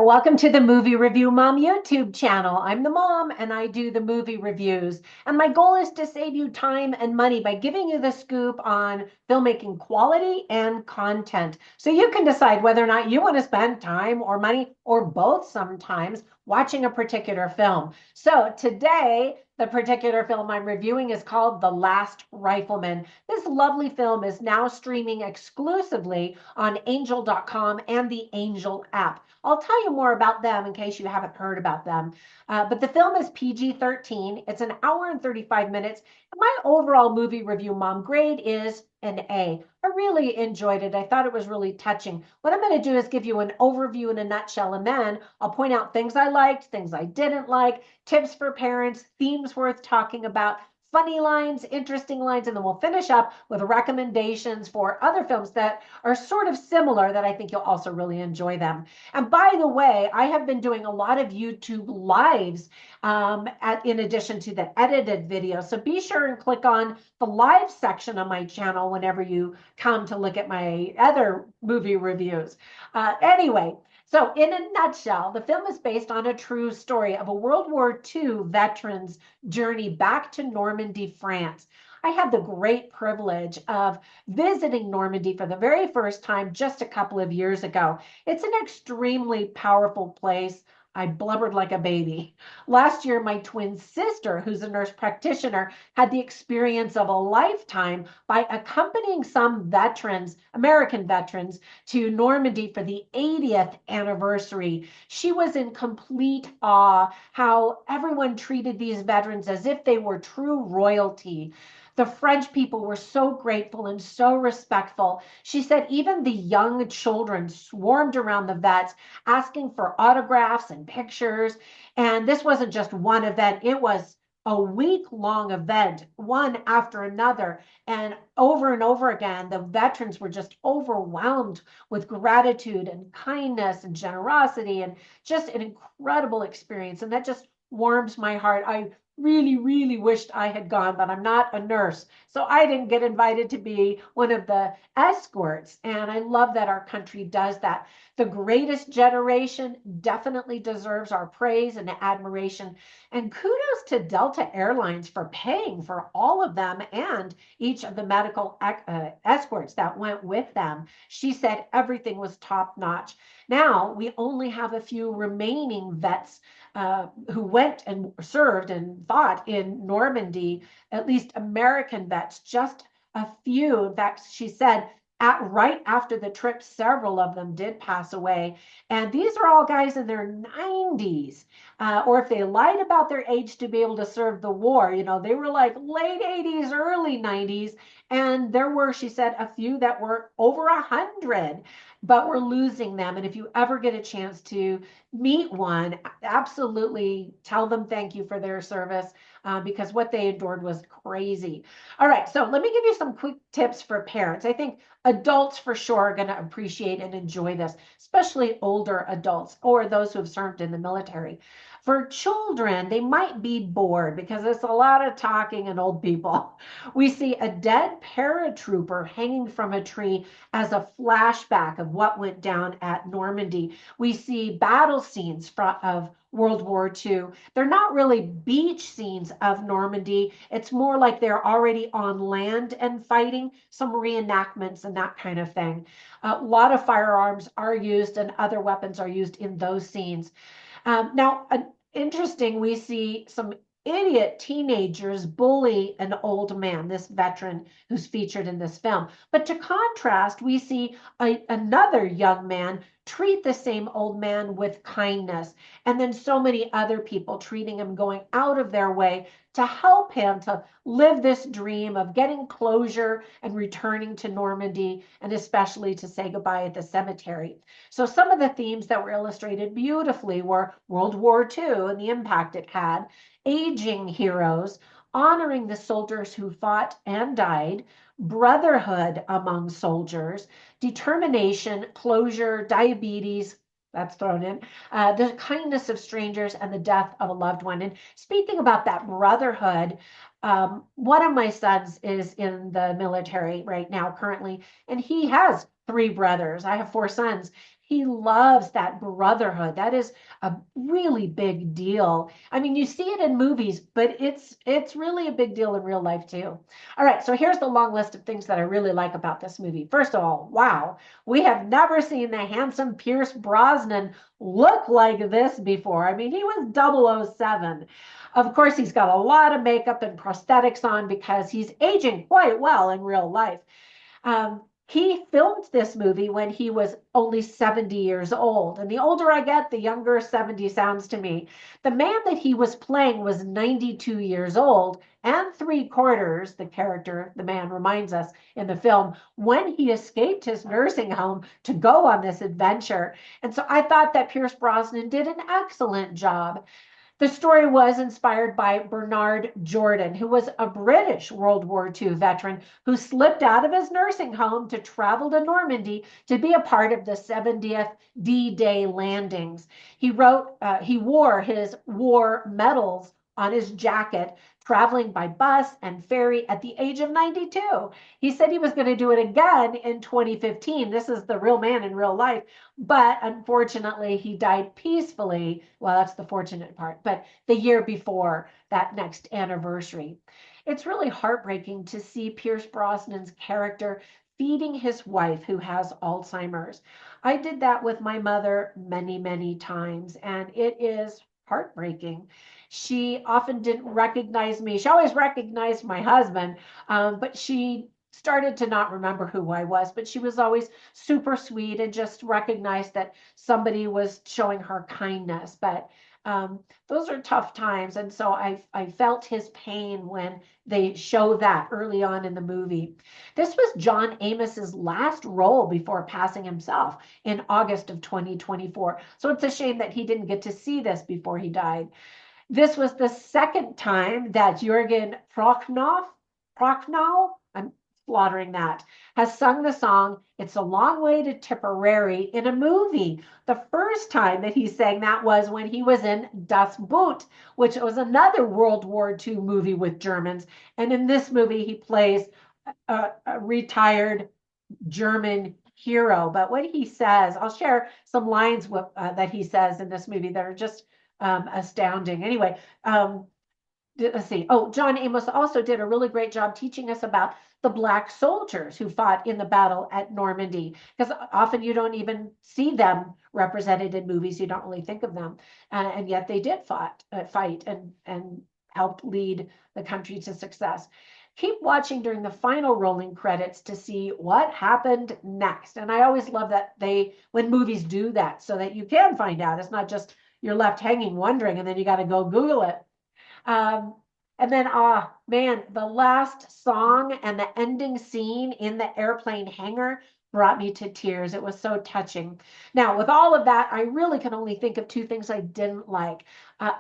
welcome to the Movie Review Mom YouTube channel. I'm the mom and I do the movie reviews. And my goal is to save you time and money by giving you the scoop on filmmaking quality and content. So you can decide whether or not you want to spend time or money or both sometimes watching a particular film. So today, the particular film I'm reviewing is called The Last Rifleman. This lovely film is now streaming exclusively on amzn.to and the Angel app. I'll tell you more about them in case you haven't heard about them. But the film is PG-13. It's an hour and 35 minutes. And my overall movie review mom grade is an A. I really enjoyed it. I thought it was really touching. What I'm going to do is give you an overview in a nutshell, and then I'll point out things I liked, things I didn't like, tips for parents, themes worth talking about, funny lines, interesting lines, and then we'll finish up with recommendations for other films that are sort of similar that I think you'll also really enjoy them. And by the way, I have been doing a lot of YouTube lives in addition to the edited video. So be sure and click on the live section on my channel whenever you come to look at my other movie reviews. Anyway, so in a nutshell, the film is based on a true story of a World War II veteran's journey back to Normandy, France. I had the great privilege of visiting Normandy for the very first time just a couple of years ago. It's an extremely powerful place. I blubbered like a baby. Last year, my twin sister, who's a nurse practitioner, had the experience of a lifetime by accompanying some veterans, American veterans, to Normandy for the 80th anniversary. She was in complete awe how everyone treated these veterans as if they were true royalty. The French people were so grateful and so respectful. She said even the young children swarmed around the vets asking for autographs and pictures. And this wasn't just one event, it was a week-long event, one after another. And over again, the veterans were just overwhelmed with gratitude and kindness and generosity and just an incredible experience. And that just warms my heart. I really wished I had gone, but I'm not a nurse. So I didn't get invited to be one of the escorts. And I love that our country does that. The greatest generation definitely deserves our praise and admiration. And kudos to Delta Airlines for paying for all of them and each of the medical escorts that went with them. She said everything was top notch. Now we only have a few remaining vets who went and served and fought in Normandy, at least American vets, just a few. In fact, she said right after the trip, several of them did pass away. And these are all guys in their 90s, or if they lied about their age to be able to serve the war, they were like late 80s, early 90s. And there were, she said, a few that were over 100, but we're losing them. And if you ever get a chance to meet one, absolutely tell them thank you for their service, because what they endured was crazy. All right, so let me give you some quick tips for parents. I think adults for sure are going to appreciate and enjoy this, especially older adults or those who have served in the military. For children, they might be bored because it's a lot of talking and old people. We see a dead paratrooper hanging from a tree as a flashback of what went down at Normandy. We see battle scenes of World War II. They're not really beach scenes of Normandy. It's more like they're already on land and fighting, some reenactments and that kind of thing. A lot of firearms are used and other weapons are used in those scenes. Now, interesting, we see some idiot teenagers bully an old man, this veteran who's featured in this film. But to contrast, we see another young man treat the same old man with kindness. And then so many other people treating him, going out of their way to help him to live this dream of getting closure and returning to Normandy, and especially to say goodbye at the cemetery. So some of the themes that were illustrated beautifully were World War II and the impact it had, aging heroes, honoring the soldiers who fought and died, brotherhood among soldiers, determination, closure, diabetes, that's thrown in, the kindness of strangers, and the death of a loved one. And speaking about that brotherhood, one of my sons is in the military right now currently, and he has 3 brothers. I have 4 sons. He loves that brotherhood. That is a really big deal. I mean, you see it in movies, but it's really a big deal in real life too. All right, so here's the long list of things that I really like about this movie. First of all, wow, we have never seen the handsome Pierce Brosnan look like this before. I mean, he was 007. Of course, he's got a lot of makeup and prosthetics on because he's aging quite well in real life. He filmed this movie when he was only 70 years old. And the older I get, the younger 70 sounds to me. The man that he was playing was 92 years old and 3/4, the character, the man reminds us in the film, when he escaped his nursing home to go on this adventure. And so I thought that Pierce Brosnan did an excellent job. The story was inspired by Bernard Jordan, who was a British World War II veteran who slipped out of his nursing home to travel to Normandy to be a part of the 70th D-Day landings. He wore his war medals on his jacket, traveling by bus and ferry at the age of 92. He said he was going to do it again in 2015. This is the real man in real life. But unfortunately, he died peacefully. Well, that's the fortunate part, but the year before that next anniversary. It's really heartbreaking to see Pierce Brosnan's character feeding his wife who has Alzheimer's. I did that with my mother many, many times, and it is heartbreaking. She often didn't recognize me. She always recognized my husband, but she started to not remember who I was, but she was always super sweet and just recognized that somebody was showing her kindness. But those are tough times. And so I felt his pain when they show that early on in the movie. This was John Amos's last role before passing himself in August of 2024. So it's a shame that he didn't get to see this before he died. This was the second time that Jürgen Prochnow, I'm slaughtering that, has sung the song It's a Long Way to Tipperary in a movie. The first time that he sang that was when he was in Das Boot, which was another World War II movie with Germans. And in this movie, he plays a retired German hero. But what he says, I'll share some lines that he says in this movie that are just astounding. Anyway, let's see. Oh, John Amos also did a really great job teaching us about the Black soldiers who fought in the battle at Normandy, because often you don't even see them represented in movies. You don't really think of them, and yet they did fight and helped lead the country to success. Keep watching during the final rolling credits to see what happened next. And I always love that when movies do that, so that you can find out. It's not just you're left hanging wondering and then you got to go Google it. And then, man, the last song and the ending scene in the airplane hangar brought me to tears. It was so touching. Now, with all of that, I really can only think of two things I didn't like.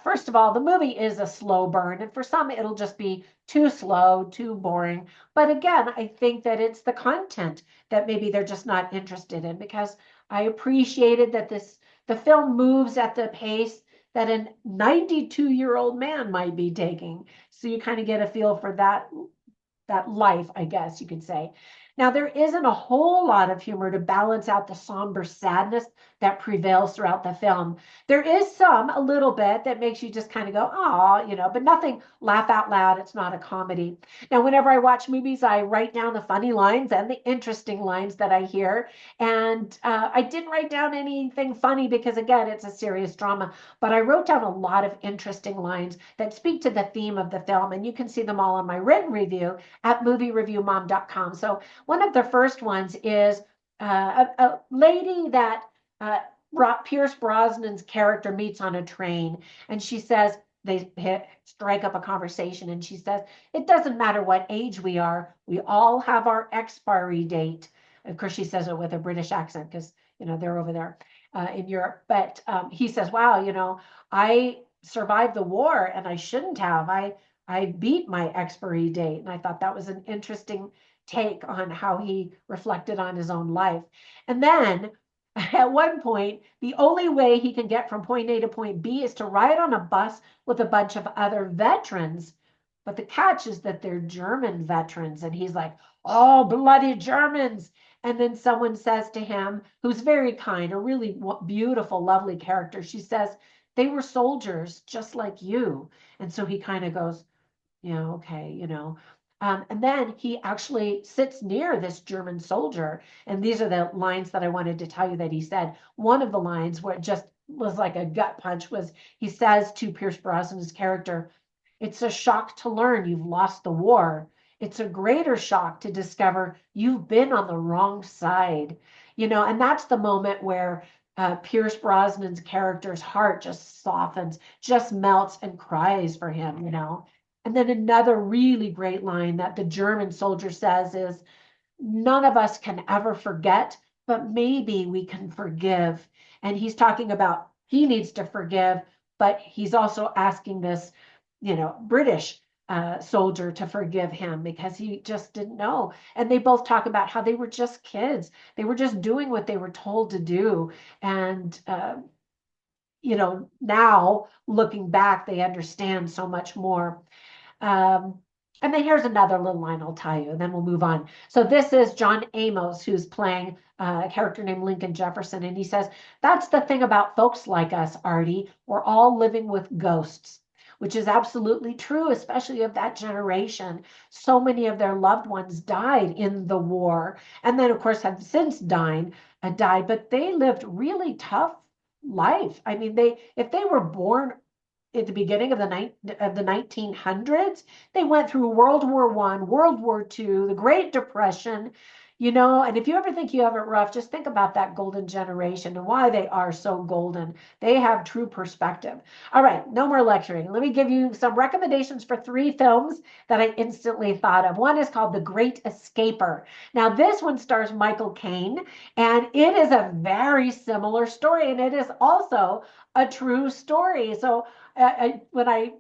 First of all, the movie is a slow burn, and for some, it'll just be too slow, too boring. But again, I think that it's the content that maybe they're just not interested in, because I appreciated that the film moves at the pace that a 92-year-old man might be taking. So you kind of get a feel for that life, I guess you could say. Now, there isn't a whole lot of humor to balance out the somber sadness that prevails throughout the film. There is a little bit that makes you just kind of go, oh, but nothing laugh out loud. It's not a comedy. Now, whenever I watch movies, I write down the funny lines and the interesting lines that I hear. And I didn't write down anything funny because, again, it's a serious drama. But I wrote down a lot of interesting lines that speak to the theme of the film. And you can see them all on my written review at moviereviewmom.com. So one of the first ones is a lady that Pierce Brosnan's character meets on a train, and she says, they strike up a conversation, and she says, it doesn't matter what age we are, we all have our expiry date. Of course, she says it with a British accent because, they're over there in Europe. But he says, wow, I survived the war and I shouldn't have. I beat my expiry date. And I thought that was an interesting take on how he reflected on his own life. And then at one point, the only way he can get from point A to point B is to ride on a bus with a bunch of other veterans. But the catch is that they're German veterans. And he's like, oh, bloody Germans. And then someone says to him, who's very kind, a really beautiful, lovely character, she says, they were soldiers just like you. And so he kind of goes, yeah, okay, and then he actually sits near this German soldier. And these are the lines that I wanted to tell you that he said. One of the lines where it just was like a gut punch was he says to Pierce Brosnan's character, it's a shock to learn you've lost the war. It's a greater shock to discover you've been on the wrong side. And that's the moment where Pierce Brosnan's character's heart just softens, just melts and cries for him. And then another really great line that the German soldier says is, none of us can ever forget, but maybe we can forgive. And he's talking about he needs to forgive, but he's also asking this, British soldier to forgive him because he just didn't know. And they both talk about how they were just kids. They were just doing what they were told to do. And, now looking back, they understand so much more. And then here's another little line I'll tell you, and then we'll move on. So this is John Amos, who's playing a character named Lincoln Jefferson. And he says, that's the thing about folks like us, Artie. We're all living with ghosts, which is absolutely true, especially of that generation. So many of their loved ones died in the war. And then, of course, have since died, but they lived really tough life. I mean, if they were born at the beginning of the 1900s, they went through World War I, World War II, the Great Depression, and if you ever think you have it rough, just think about that golden generation and why they are so golden. They have true perspective. All right, no more lecturing. Let me give you some recommendations for 3 films that I instantly thought of. One is called The Great Escaper. Now, this one stars Michael Caine, and it is a very similar story, and it is also a true story. So when I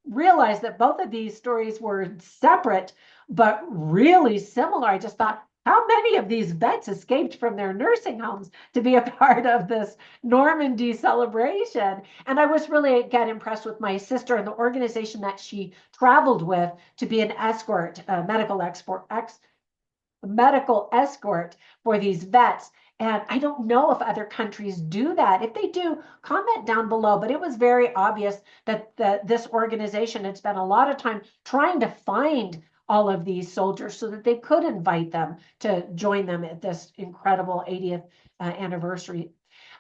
realized that both of these stories were separate but really similar, I just thought, how many of these vets escaped from their nursing homes to be a part of this Normandy celebration? And I was really, again, impressed with my sister and the organization that she traveled with to be an escort, medical escort for these vets. And I don't know if other countries do that. If they do, comment down below. But it was very obvious that this organization had spent a lot of time trying to find all of these soldiers so that they could invite them to join them at this incredible 80th anniversary.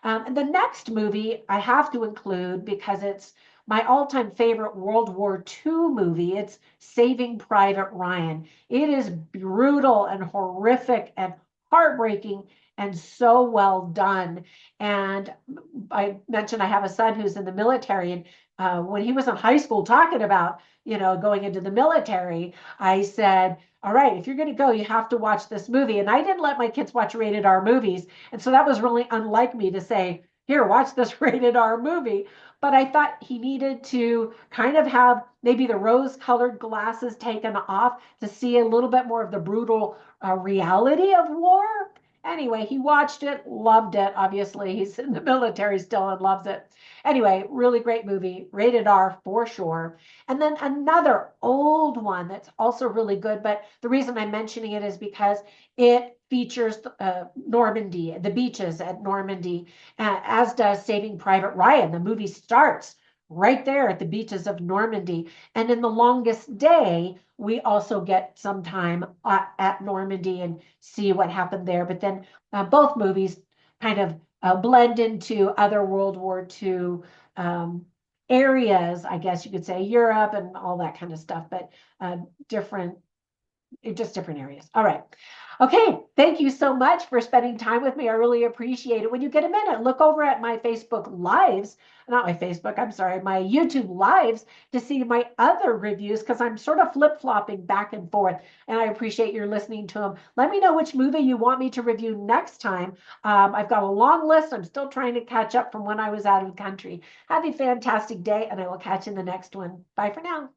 And the next movie I have to include because it's my all-time favorite World War II movie. It's Saving Private Ryan. It is brutal and horrific and heartbreaking and so well done. And I mentioned I have a son who's in the military, and when he was in high school talking about, going into the military, I said, all right, if you're going to go, you have to watch this movie. And I didn't let my kids watch rated R movies. And so that was really unlike me to say, here, watch this rated R movie. But I thought he needed to kind of have maybe the rose-colored glasses taken off to see a little bit more of the brutal reality of war. Anyway, he watched it, loved it. Obviously, he's in the military still and loves it. Anyway, really great movie, rated R for sure. And then another old one that's also really good, but the reason I'm mentioning it is because it features Normandy, the beaches at Normandy, as does Saving Private Ryan. The movie starts right there at the beaches of Normandy. And in The Longest Day, we also get some time at Normandy and see what happened there. But then both movies kind of blend into other World War II areas, I guess you could say, Europe and all that kind of stuff, but different areas. All right. Okay, thank you so much for spending time with me. I really appreciate it. When you get a minute, look over at my Facebook Lives, not my Facebook, I'm sorry, my YouTube Lives to see my other reviews because I'm sort of flip-flopping back and forth, and I appreciate your listening to them. Let me know which movie you want me to review next time. I've got a long list. I'm still trying to catch up from when I was out of the country. Have a fantastic day, and I will catch you in the next one. Bye for now.